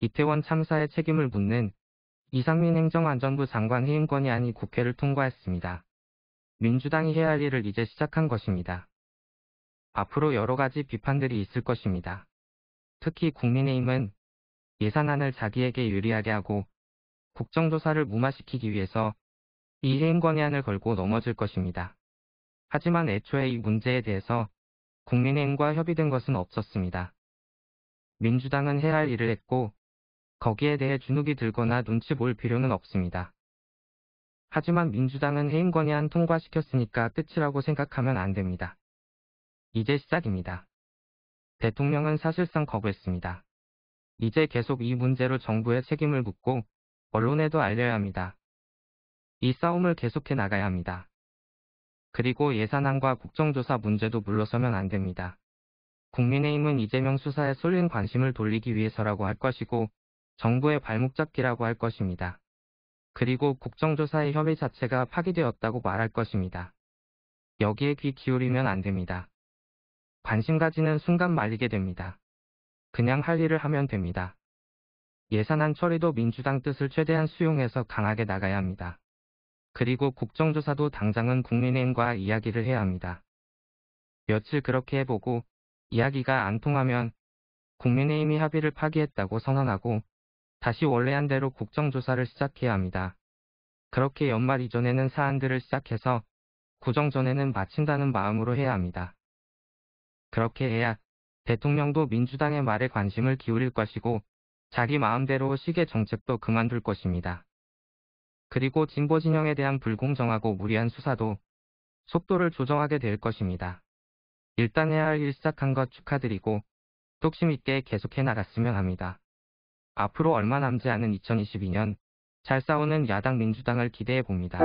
이태원 참사의 책임을 묻는 이상민 행정안전부 장관 해임 건의안이 국회를 통과했습니다. 민주당이 해야 할 일을 이제 시작한 것입니다. 앞으로 여러 가지 비판들이 있을 것입니다. 특히 국민의힘은 예산안을 자기에게 유리하게 하고 국정조사를 무마시키기 위해서 이 해임 건의안을 걸고 넘어질 것입니다. 하지만 애초에 이 문제에 대해서 국민의힘과 협의된 것은 없었습니다. 민주당은 해야 할 일을 했고 거기에 대해 주눅이 들거나 눈치 볼 필요는 없습니다. 하지만 민주당은 해임 건의안 통과시켰으니까 끝이라고 생각하면 안 됩니다. 이제 시작입니다. 대통령은 사실상 거부했습니다. 이제 계속 이 문제로 정부에 책임을 묻고 언론에도 알려야 합니다. 이 싸움을 계속해 나가야 합니다. 그리고 예산안과 국정조사 문제도 물러서면 안 됩니다. 국민의힘은 이재명 수사에 쏠린 관심을 돌리기 위해서라고 할 것이고 정부의 발목 잡기라고 할 것입니다. 그리고 국정조사의 협의 자체가 파기되었다고 말할 것입니다. 여기에 귀 기울이면 안 됩니다. 관심 가지는 순간 말리게 됩니다. 그냥 할 일을 하면 됩니다. 예산안 처리도 민주당 뜻을 최대한 수용해서 강하게 나가야 합니다. 그리고 국정조사도 당장은 국민의힘과 이야기를 해야 합니다. 며칠 그렇게 해보고 이야기가 안 통하면 국민의힘이 합의를 파기했다고 선언하고 다시 원래한 대로 국정조사를 시작해야 합니다. 그렇게 연말 이전에는 사안들을 시작해서 구정 전에는 마친다는 마음으로 해야 합니다. 그렇게 해야 대통령도 민주당의 말에 관심을 기울일 것이고 자기 마음대로 시계 정책도 그만둘 것입니다. 그리고 진보 진영에 대한 불공정하고 무리한 수사도 속도를 조정하게 될 것입니다. 일단 해야 할 일 시작한 것 축하드리고 뚝심 있게 계속해 나갔으면 합니다. 앞으로 얼마 남지 않은 2022년 잘 싸우는 야당 민주당을 기대해 봅니다.